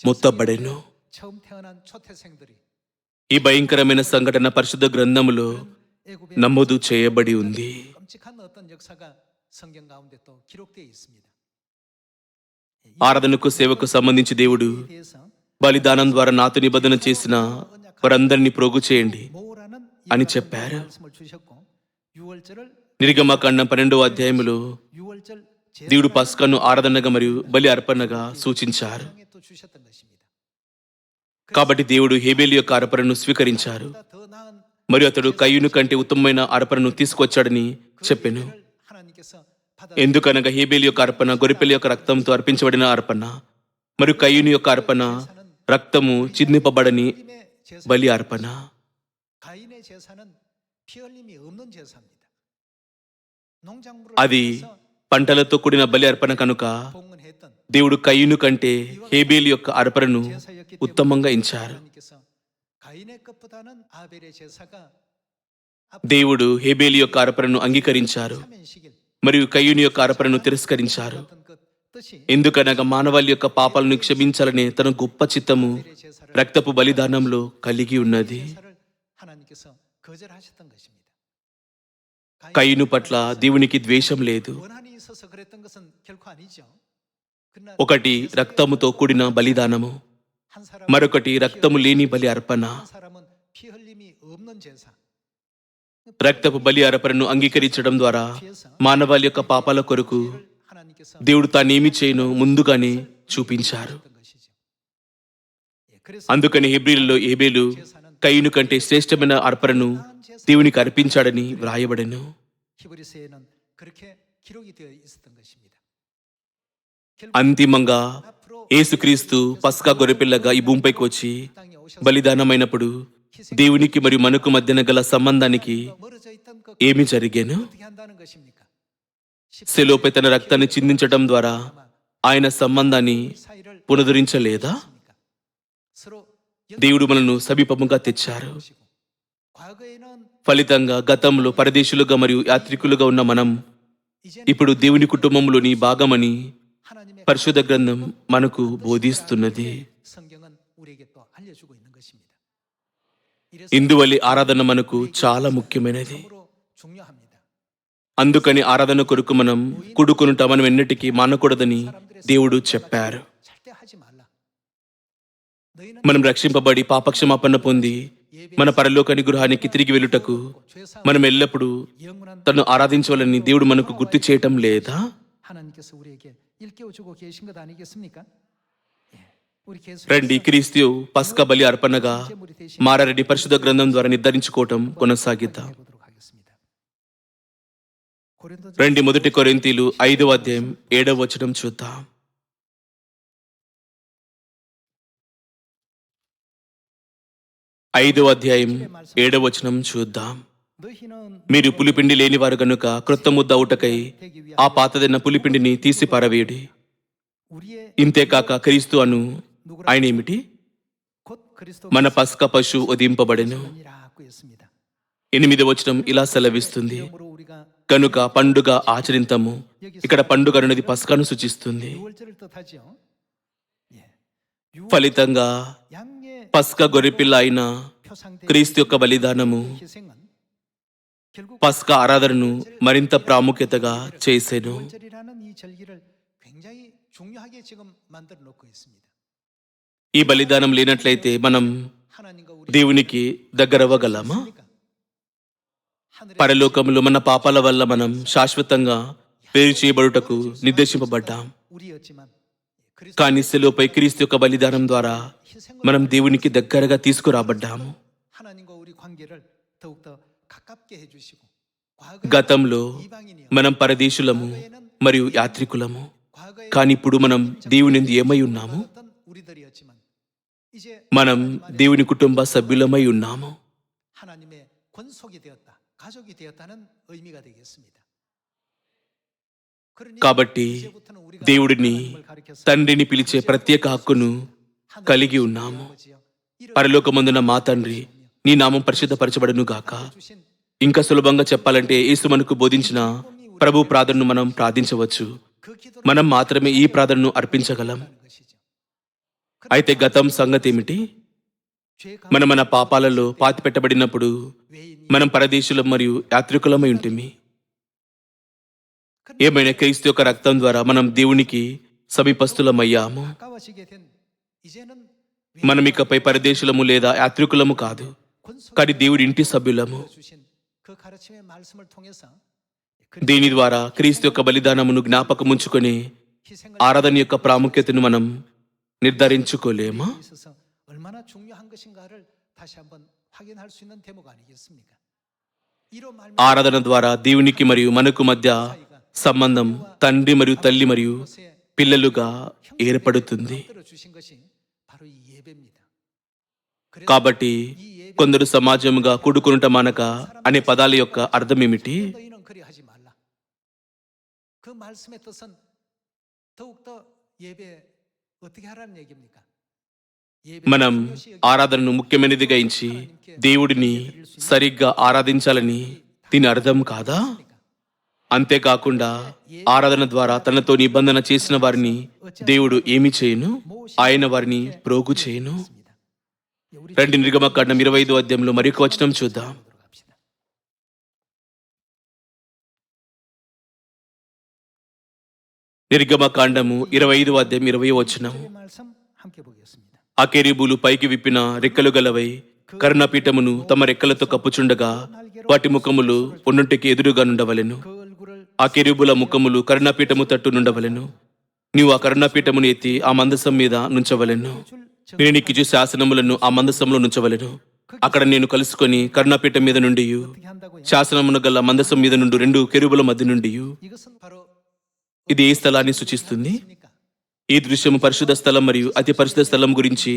[SPEAKER 1] మొత్తబడెను.
[SPEAKER 2] 처음 태어난 초태생들이
[SPEAKER 1] ఈ భయంకరమైన సంఘటన పరిశుద్ధ గ్రంథములో
[SPEAKER 2] 애굽에
[SPEAKER 1] నమోదు చేయబడి ఉంది.
[SPEAKER 2] 끔찍한 어떤 역사가 성경 가운데 또 기록되어 있습니다.
[SPEAKER 1] ఆరాధనకు సేవకు సంబంధించి దేవుడు
[SPEAKER 2] 이에 대해서
[SPEAKER 1] బలిదానం ద్వారా నాతో నిబంధన చేసిన వారందరినీ ప్రోగు చేయండి
[SPEAKER 2] 모라는
[SPEAKER 1] అని
[SPEAKER 2] 이와
[SPEAKER 1] చెప్పారు.
[SPEAKER 2] 같은 말씀을 주셨고 유월절을
[SPEAKER 1] నిర్గమకాండం 12వ అధ్యాయములో
[SPEAKER 2] 유월절
[SPEAKER 1] దేవుడు పస్కాను ఆరాధనగా మరియు బలి అర్పణగా సూచించారు.
[SPEAKER 2] 제사장에 또 주셨던 것입니다.
[SPEAKER 1] కాబట్టి దేవుడు హేబేలు యొక్క అర్పణను స్వీకరించారు
[SPEAKER 2] 보다 더 나은
[SPEAKER 1] మరియు అతడు కయ్యూను కంటే ఉత్తమమైన అర్పణను తీసుకొచ్చాడని చెప్పెను.
[SPEAKER 2] 예배를 하나님께서 받아
[SPEAKER 1] ఎందుకనగా హేబేలు యొక్క అర్పణ గొర్రెపిల్ల యొక్క రక్తంతో అర్పించబడిన అర్పణ మరియు కయ్యూని యొక్క అర్పణ రక్తము చిందింపబడని
[SPEAKER 2] 하나님의 제사
[SPEAKER 1] బలి అర్పణ.
[SPEAKER 2] 가인의 제사는 피 흘림이 없는 제사입니다. 농작물을
[SPEAKER 1] అది
[SPEAKER 2] 통해서
[SPEAKER 1] పంటలతో కూడిన బలి అర్పణ కనుక
[SPEAKER 2] 봉헌했던
[SPEAKER 1] దేవుడు కయ్యూను కంటే హేబేలు యొక్క అర్పణను ఉత్తమంగా ఎంచారు.
[SPEAKER 2] 하나님께서 가인의 것보다는 아벨의 제사가
[SPEAKER 1] దేవుడు హేబేలు యొక్క అర్పణను అంగీకరించారు
[SPEAKER 2] 사면시길
[SPEAKER 1] మరియు కయ్యూని యొక్క అర్పణను తిరస్కరించారు.
[SPEAKER 2] 어떤 것 뜻이
[SPEAKER 1] ఎందుకనగా మానవాళి యొక్క పాపాలను క్షమించాలనే తన గొప్ప చిత్తము
[SPEAKER 2] 아벨의 제사를
[SPEAKER 1] రక్తపు బలిదానంలో కలిగి ఉన్నది.
[SPEAKER 2] 제사를 하나님께서 거절하셨던 것입니다.
[SPEAKER 1] కయ్యూను పట్ల దేవునికి ద్వేషం లేదు.
[SPEAKER 2] 원한이 있어서 그랬던 것은 결코 아니죠. 그러나
[SPEAKER 1] ఒకటి రక్తముతో కూడిన బలిదానము,
[SPEAKER 2] 한 사람은
[SPEAKER 1] మరొకటి రక్తము లేని బలి అర్పణ.
[SPEAKER 2] 한 사람은 피 흘림이 없는 제사.
[SPEAKER 1] రక్తపు బలి అర్పణను అంగీకరించడం ద్వారా మానవాళి యొక్క పాపాల కొరకు
[SPEAKER 2] 하나님께서
[SPEAKER 1] దేవుడు తానేమి చేయను ముందుగానే చూపించారు.
[SPEAKER 2] 했던 것이죠. 예, 그래서
[SPEAKER 1] అందుకని హెబ్రీయులలో హేబేలు కయ్యూను కంటే శ్రేష్టమైన అర్పణను దేవునికి అర్పించాడని వ్రాయబడెను.
[SPEAKER 2] 히브리서에는 그렇게 기록이 되어 있었던 것입니다.
[SPEAKER 1] అంతిమంగా యేసుక్రీస్తు పస్కా గొర్రెపిల్లగా ఈ భూమిపైకి వచ్చి
[SPEAKER 2] 땅에 오셔서
[SPEAKER 1] బలిదానమైనప్పుడు దేవునికి మరియు మనకు మధ్యన గల సంబంధానికి
[SPEAKER 2] 멀어져 있던 것
[SPEAKER 1] ఏమి జరిగేను?
[SPEAKER 2] 어떻게 한다는 것입니까?
[SPEAKER 1] శిలువపై తన రక్తాన్ని చిందించడం ద్వారా ఆయన సంబంధాన్ని
[SPEAKER 2] 사이를
[SPEAKER 1] పునరుద్ధరించలేదా?
[SPEAKER 2] 서로
[SPEAKER 1] దేవుడు మనను సమీపముగా తెచ్చారు.
[SPEAKER 2] 연결시키고 과거에는
[SPEAKER 1] ఫలితంగా గతంలో పరదేశులుగా మరియు యాత్రికులుగా ఉన్న మనం
[SPEAKER 2] 이제는
[SPEAKER 1] ఇప్పుడు దేవుని కుటుంబంలోని భాగమని
[SPEAKER 2] 하나님의
[SPEAKER 1] పరిశుద్ధ గ్రంథం మనకు బోధిస్తున్నది.
[SPEAKER 2] 성경은 우리에게 또 알려주고 있는 것입니다. 이래서
[SPEAKER 1] ఇందువల్ల ఆరాధన మనకు చాలా ముఖ్యమైనది.
[SPEAKER 2] 참으로 중요합니다.
[SPEAKER 1] అందుకని ఆరాధన కొరకు మనం కూడుకొనుట మనం ఎన్నటికీ మానకూడదని దేవుడు చెప్పారు.
[SPEAKER 2] 절대 하지 말라. 너희는
[SPEAKER 1] మనం రక్షింపబడి పాపక్షమాపణ పొంది మన పరలోకని గృహానికి తిరిగి వెళ్ళుటకు
[SPEAKER 2] 죄사
[SPEAKER 1] మనం ఎల్లప్పుడూ
[SPEAKER 2] 영원한
[SPEAKER 1] తను ఆరాధించవాలని దేవుడు మనకు గుర్తు చేయటం లేదా?
[SPEAKER 2] 하나님께서 우리에게 일깨워 주고 계신 것 아니겠습니까? 예. 우리 계속
[SPEAKER 1] రండి, క్రీస్తు పస్కా బలి అర్పణగా మారారెడ్డి పరిశుద్ధ గ్రంథం ద్వారా నిర్ధారించుకోవటం కొనసాగిద్దాం.
[SPEAKER 2] 보도록 하겠습니다. 고린도전
[SPEAKER 1] రండి, 1 కొరింథీలు 5వ అధ్యాయం 7వ వచనం చూద్దాం. 5వ అధ్యాయం 7వ వచనం చూద్దాం.
[SPEAKER 2] 너희는
[SPEAKER 1] మీరు పులిపిండి లేనివారు గనుక క్రొత్త ముద్ద అవుటకై ఆ పాతదైన పులిపిండిని తీసి పారవేయుడి.
[SPEAKER 2] 우리의
[SPEAKER 1] ఇంతేకాక క్రీస్తు అను ఆయన ఏమిటి?
[SPEAKER 2] 곧 그리스도
[SPEAKER 1] మన పస్కా పశువు ఉదయింపబడెను.
[SPEAKER 2] 이라고 했습니다.
[SPEAKER 1] 8వ వచనం ఇలా సెలవిస్తుంది,
[SPEAKER 2] 그러므로 우리가
[SPEAKER 1] కనుక పండుగ ఆచరింతము. ఇక్కడ పండుగ అనేది పస్కాను సూచిస్తుంది.
[SPEAKER 2] 6월절을 뜻하죠. 예.
[SPEAKER 1] ఫలితంగా
[SPEAKER 2] 양의
[SPEAKER 1] పస్కా గొర్రెపిల్ల అయిన
[SPEAKER 2] 표상된
[SPEAKER 1] క్రీస్తు యొక్క బలిదానము
[SPEAKER 2] 희생은 결국
[SPEAKER 1] పస్కా ఆరాధనను మరింత ప్రాముఖ్యతగా చేసెను.
[SPEAKER 2] 6월절이라는 이 절기를 굉장히 중요하게 지금 만들어 놓고 있습니다.
[SPEAKER 1] ఈ బలిదానం లేనట్లయితే మనం
[SPEAKER 2] 하나님과 우리
[SPEAKER 1] దేవునికి దగ్గరవ్వగలమా?
[SPEAKER 2] 하늘의
[SPEAKER 1] పరలోకంలో మన పాపాల వల్ల మనం శాశ్వతంగా వేరు చేయబడుటకు నిర్దేశింపబడ్డాం.
[SPEAKER 2] 우리였지만 그리스도
[SPEAKER 1] కానీ శిలువపై క్రీస్తు యొక్క బలిదానం ద్వారా
[SPEAKER 2] 희생을
[SPEAKER 1] మనం దేవునికి దగ్గరగా తీసుకురాబడ్డాము.
[SPEAKER 2] 하나님과 우리 관계를 더욱더 가깝게 해주시고
[SPEAKER 1] గతంలో
[SPEAKER 2] 이방인이요
[SPEAKER 1] మనం పరదేశులము మరియు యాత్రికులము, కానీ ఇప్పుడు మనం దేవుని యందు ఏమై ఉన్నాము?
[SPEAKER 2] 어떤 우리들이었지만 이제
[SPEAKER 1] మనం దేవుని కుటుంబ సభ్యులమై ఉన్నాము.
[SPEAKER 2] 하나님의 권속이 되었다, 가족이 되었다는 의미가 되겠습니다. 그러니
[SPEAKER 1] కాబట్టి
[SPEAKER 2] 이제부터는 우리가
[SPEAKER 1] దేవుడిని
[SPEAKER 2] 하나님을 가리켜서
[SPEAKER 1] తండ్రిని పిలిచే ప్రత్యేక హక్కును కలిగి ఉన్నాము. పరలోకమందున మా తండ్రి, నీ నామం పరిశుద్ధపరచబడును గాక.
[SPEAKER 2] 주신
[SPEAKER 1] ఇంకా సులభంగా చెప్పాలంటే యేసు మనకు బోధించిన ప్రభు ప్రార్థనను మనం ప్రార్థించవచ్చు.
[SPEAKER 2] 그 기도를
[SPEAKER 1] మనం మాత్రమే ఈ ప్రార్థనను అర్పించగలం.
[SPEAKER 2] 하는 것이죠.
[SPEAKER 1] అయితే గతం సంగతి ఏమిటి?
[SPEAKER 2] 죄
[SPEAKER 1] మనం మన పాపాలలో పాతిపెట్టబడినప్పుడు
[SPEAKER 2] 외인이
[SPEAKER 1] మనం పరదేశులం మరియు యాత్రికులమై ఉంటిమి. ఏమైనా క్రీస్తు యొక్క రక్తం ద్వారా మనం దేవునికి సమీపస్తులమయ్యాము.
[SPEAKER 2] 가까워지게 된 이제는
[SPEAKER 1] మనం ఇకపై పరదేశులము లేదా యాత్రికులము కాదు, కానీ దేవుడి ఇంటి సభ్యులము.
[SPEAKER 2] 주신 그 가르침의 말씀을 통해서
[SPEAKER 1] దీని ద్వారా క్రీస్తు యొక్క బలిదానమును జ్ఞాపకముంచుకొని
[SPEAKER 2] 희생을
[SPEAKER 1] ఆరాధన యొక్క ప్రాముఖ్యతను మనం నిర్ధారించుకోలేమా?
[SPEAKER 2] 있어서 얼마나 중요한 것인가를 다시 한번 확인할 수 있는 대목 아니겠습니까? 이로 말미암아
[SPEAKER 1] ఆరాధన ద్వారా దేవునికి మరియు మనకు మధ్య సంబంధం తండ్రి మరియు తల్లి మరియు పిల్లలుగా ఏర్పడుతుంది.
[SPEAKER 2] 만들어 주신 것이 바로 이 예배입니다.
[SPEAKER 1] కాబట్టి కొందరు సమాజముగా కూడుకొనుట మానక అనే పదాల యొక్క అర్థం ఏమిటి?
[SPEAKER 2] 너희는 그리 하지 말라. 그 말씀의 뜻은 더욱더 예배 어떻게 하라는 얘기입니까?
[SPEAKER 1] మనం ఆరాధనను ముఖ్యమైనదిగా ఎంచి దేవుడిని సరిగ్గా ఆరాధించాలని దీని అర్థం కాదా? అంతేకాకుండా ఆరాధన ద్వారా తనతో నిబంధన చేసిన వారిని దేవుడు ఏమి చేయను? ఆయన వారిని ప్రోగు చేయను. రండి నిర్గమకాండం 25వ అధ్యాయంలో మరొక వచనం చూద్దాం. నిర్గమకాండము 25వ అధ్యాయం 20వ వచనం.
[SPEAKER 2] 말씀 함께 보겠습니다.
[SPEAKER 1] ఆ కెరూబులు పైకి విప్పిన రెక్కలు గలవై కరుణపీఠమును తమ రెక్కలతో కప్పుచుండగా వాటి ముఖములు పొన్నుంటికి ఎదురుగా నుండవలెను.
[SPEAKER 2] 그 얼굴을
[SPEAKER 1] ఆ కెరూబుల ముఖములు కరుణపీఠము తట్టు నుండవలెను. నీవు ఆ కరుణపీఠమును ఎత్తి ఆ మందసం మీద నుంచవలెను. నేను నీకిచ్చు శాసనములను ఆ మందసంలో నుంచవలెను. అక్కడ నేను కలుసుకొని కరుణపీఠం మీద నుండి
[SPEAKER 2] 어떻게 한다고요?
[SPEAKER 1] శాసనమును గల మందసం మీద నుండి 2 కెరూబుల మధ్య నుండి
[SPEAKER 2] 이것은 바로
[SPEAKER 1] ఇది ఏ స్థలాన్ని సూచిస్తుంది?
[SPEAKER 2] 뭡니까?
[SPEAKER 1] ఈ దృశ్యము పరిశుద్ధ స్థలం మరియు అతి పరిశుద్ధ స్థలం గురించి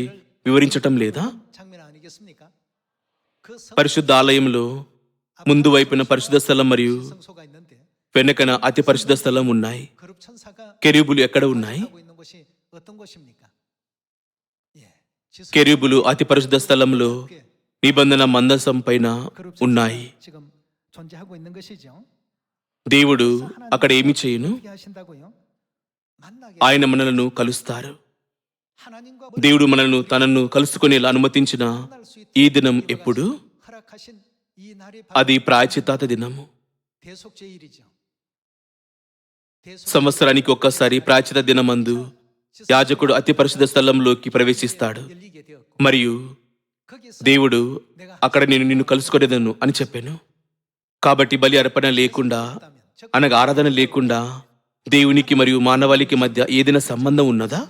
[SPEAKER 1] వివరించటం లేదా?
[SPEAKER 2] 장면 아니겠습니까? 그
[SPEAKER 1] పరిశుద్ధ ఆలయంలో ముందు వైపున పరిశుద్ధ స్థలం మరియు
[SPEAKER 2] 성소가 있는데
[SPEAKER 1] వెనకన అతి పరిశుద్ధ స్థలం ఉన్నాయి.
[SPEAKER 2] 거룩 천사가
[SPEAKER 1] కెరూబులు ఎక్కడ ఉన్నాయి?
[SPEAKER 2] 하고 있는 곳이 어떤 곳입니까? 예. 지성
[SPEAKER 1] కెరూబులు అతి పరిశుద్ధ స్థలంలో నిబంధన మందసం పైన
[SPEAKER 2] 거룩
[SPEAKER 1] ఉన్నాయి.
[SPEAKER 2] 천사가 지금 존재하고 있는 것이죠.
[SPEAKER 1] దేవుడు అక్కడ ఏమి చేయును?
[SPEAKER 2] 어떻게 하신다고요? 만나게
[SPEAKER 1] ఆయన మనలను కలుస్తారు.
[SPEAKER 2] 하나님과
[SPEAKER 1] దేవుడు మనలను తనను కలుసుకునేలా అనుమతించిన
[SPEAKER 2] 만날 수 있도록
[SPEAKER 1] ఈ దినం ఎప్పుడు?
[SPEAKER 2] 허락하신 이 날이
[SPEAKER 1] అది ప్రాయశ్చిత్తాత దినము.
[SPEAKER 2] 대속제일이죠.
[SPEAKER 1] సంవత్సరానికి ఒక్కసారి ప్రాయశ్చిత్త దినమందు యాజకుడు అతి పరిశుద్ధ స్థలంలోకి ప్రవేశిస్తాడు.
[SPEAKER 2] 열리게 되었고
[SPEAKER 1] మరియు
[SPEAKER 2] 거기서
[SPEAKER 1] దేవుడు అక్కడ నేను నిన్ను కలుసుకునేదను అని చెప్పాను. కాబట్టి బలి అర్పణ లేకుండా అనగా ఆరాధన లేకుండా దేవునికి మరియు మానవాళికి మధ్య ఏదైనా సంబంధం ఉన్నదా?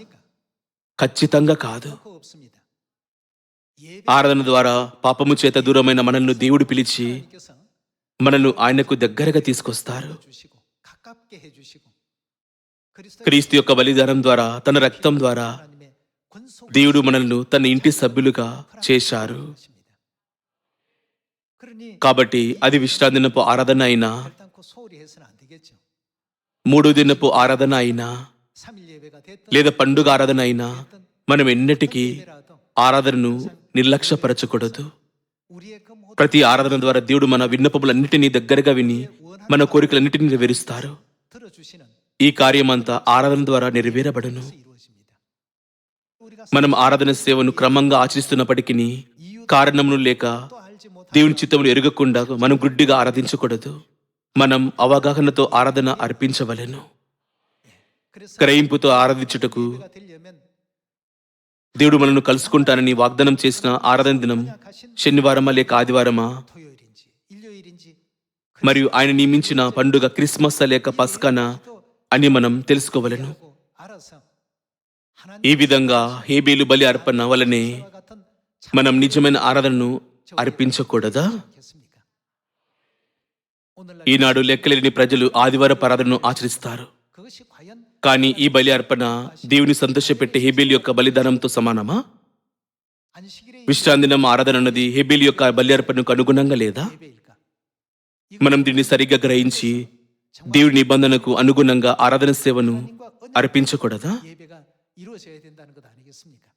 [SPEAKER 1] ఖచ్చితంగా కాదు.
[SPEAKER 2] 그 없습니다.
[SPEAKER 1] ఆరాధన ద్వారా పాపము చేత దూరమైన మనల్ని దేవుడు పిలిచి
[SPEAKER 2] 하나님께서
[SPEAKER 1] మనల్ని ఆయనకు దగ్గరగా తీసుకొస్తారు.
[SPEAKER 2] 주시고 가깝게 해주시고
[SPEAKER 1] క్రీస్తు యొక్క బలిదానం ద్వారా తన రక్తం ద్వారా
[SPEAKER 2] 하나님의 권속
[SPEAKER 1] దేవుడు మనల్ని తన ఇంటి సభ్యులుగా చేశారు.
[SPEAKER 2] 것입니다. 그러니
[SPEAKER 1] కాబట్టి అది విశ్రాంతి దినపు ఆరాధన అయినా
[SPEAKER 2] 결단코 소홀히 해서는 안 되겠죠.
[SPEAKER 1] 3వ దినపు ఆరాధన అయినా
[SPEAKER 2] 3일 예배가 됐든
[SPEAKER 1] లేదా పండుగ ఆరాధన అయినా మనం ఎన్నటికీ
[SPEAKER 2] 예배라도
[SPEAKER 1] ఆరాధనను నిర్లక్ష్యపరచకూడదు.
[SPEAKER 2] 우리의 그 모든
[SPEAKER 1] ప్రతి ఆరాధన ద్వారా దేవుడు మన విన్నపములన్నిటినీ దగ్గరగా విని మన కోరికలన్నిటినీ నెరవేరుస్తారు.
[SPEAKER 2] 들어주시는
[SPEAKER 1] ఈ కార్యమంతా ఆరాధన ద్వారా నెరవేరబడును.
[SPEAKER 2] 것이 이루어집니다. 우리가
[SPEAKER 1] మనం ఆరాధన సేవను క్రమంగా ఆచరిస్తున్నప్పటికీ కారణములు లేక
[SPEAKER 2] 또 알지 못한
[SPEAKER 1] దేవుని చిత్తమును ఎరగకుండా మనం గుడ్డిగా ఆరాధించకూడదు. మనం అవగాహనతో ఆరాధన అర్పించవలెను.
[SPEAKER 2] 그래서
[SPEAKER 1] గ్రహింపుతో ఆరాధించుటకు
[SPEAKER 2] 예배가 되려면
[SPEAKER 1] దేవుడు మనను కలుసుకుంటానని వాగ్దానం చేసిన ఆరాధన దినం
[SPEAKER 2] 약하신
[SPEAKER 1] శనివారమా లేక ఆదివారమా
[SPEAKER 2] 토요일인지 일요일인지
[SPEAKER 1] మరియు ఆయన నియమించిన పండుగ క్రిస్మస్ లేక పస్కానా అని మనం తెలుసుకోవలెను.
[SPEAKER 2] 하고 알아서
[SPEAKER 1] ఈ విధంగా హేబేలు బలి అర్పణ వలనే
[SPEAKER 2] 하나님과 같은
[SPEAKER 1] మనం నిజమైన ఆరాధనను అర్పించకూడదా?
[SPEAKER 2] 참겠습니까? 오늘날
[SPEAKER 1] ఈనాడు లెక్కలేని ప్రజలు ఆదివారపు ఆరాధనను ఆచరిస్తారు.
[SPEAKER 2] 그것이 과연
[SPEAKER 1] కానీ ఈ బలి అర్పణ దేవుని సంతోషపెట్టే హేబేలు యొక్క బలిదానంతో సమానమా?
[SPEAKER 2] 안식일의
[SPEAKER 1] విశ్రాంతి దినం ఆరాధన అన్నది హేబేలు యొక్క బలి అర్పణకు అనుగుణంగా లేదా?
[SPEAKER 2] 예배일까?
[SPEAKER 1] మనం దీన్ని సరిగ్గా గ్రహించి దేవుడి నిబంధనకు అనుగుణంగా ఆరాధన సేవను
[SPEAKER 2] 하나님과
[SPEAKER 1] అర్పించకూడదా?
[SPEAKER 2] 예배가 이루어져야 된다는 것 아니겠습니까?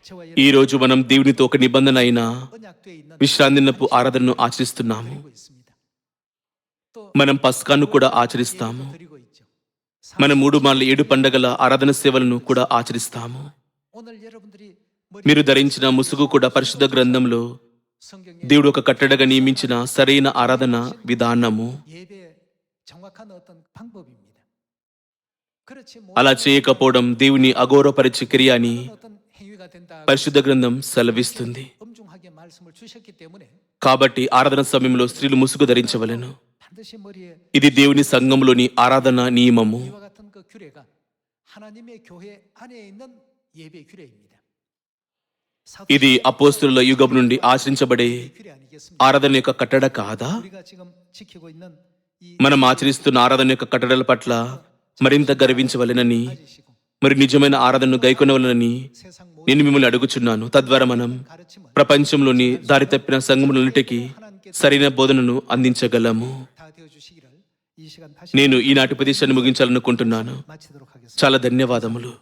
[SPEAKER 2] 저와
[SPEAKER 1] ఈ రోజు మనం దేవునితో ఒక నిబంధన అయిన
[SPEAKER 2] 언약되어 있는
[SPEAKER 1] విశ్రాంతి దినపు ఆరాధనను ఆచరిస్తున్నాము.
[SPEAKER 2] 드리고 있습니다. 또
[SPEAKER 1] మనం పస్కాను కూడా ఆచరిస్తాము.
[SPEAKER 2] 드리고 있죠.
[SPEAKER 1] మనం 3 పండగల ఆరాధన సేవలను కూడా ఆచరిస్తాము.
[SPEAKER 2] 오늘 여러분들이
[SPEAKER 1] మీరు ధరించిన ముసుగు కూడా పరిశుద్ధ గ్రంథంలో
[SPEAKER 2] 성경에
[SPEAKER 1] దేవుడు ఒక కట్టడగా నియమించిన సరైన ఆరాధన విధానము.
[SPEAKER 2] 예배 정확한 어떤 방법입니다. 그렇지
[SPEAKER 1] అలా చేయకపోవడం దేవుని అగౌరవపరిచే క్రియ అని
[SPEAKER 2] 어떤 행위가 된다.
[SPEAKER 1] పరిశుద్ధ గ్రంథం సెలవిస్తుంది.
[SPEAKER 2] 엄중하게 말씀을 주셨기 때문에
[SPEAKER 1] కాబట్టి ఆరాధన సమయంలో స్త్రీలు ముసుగు ధరించవలెను.
[SPEAKER 2] 반드시 머리에
[SPEAKER 1] ఇది దేవుని సంఘంలోని ఆరాధన నియమము.
[SPEAKER 2] 이와 같은 그 규례가 하나님의 교회 안에 있는 예배 규례입니다.
[SPEAKER 1] ఇది అపోస్తుల యుగం నుండి ఆచరించబడే
[SPEAKER 2] 규례 아니겠습니까?
[SPEAKER 1] ఆరాధన యొక్క కట్టడ కాదా?
[SPEAKER 2] 우리가 지금 지키고 있는 이
[SPEAKER 1] మనం ఆచరిస్తున్న ఆరాధన యొక్క కట్టడల పట్ల మరింత గర్వించవలెనని
[SPEAKER 2] 가지시고
[SPEAKER 1] మరి నిజమైన ఆరాధనను గైకొనవలెనని
[SPEAKER 2] 세상 모든
[SPEAKER 1] నేను మిమ్మల్ని అడుగుచున్నాను. తద్వారా మనం
[SPEAKER 2] 가르침을
[SPEAKER 1] ప్రపంచంలోని దారి తప్పిన సంఘములన్నిటికీ సరైన బోధనను అందించగలము.
[SPEAKER 2] 다 되어 주시기를 이 시간 다시
[SPEAKER 1] నేను ఈనాటి ఉపదేశాన్ని ముగించాలనుకుంటున్నాను.
[SPEAKER 2] 마치도록 하겠습니다.
[SPEAKER 1] చాలా ధన్యవాదములు.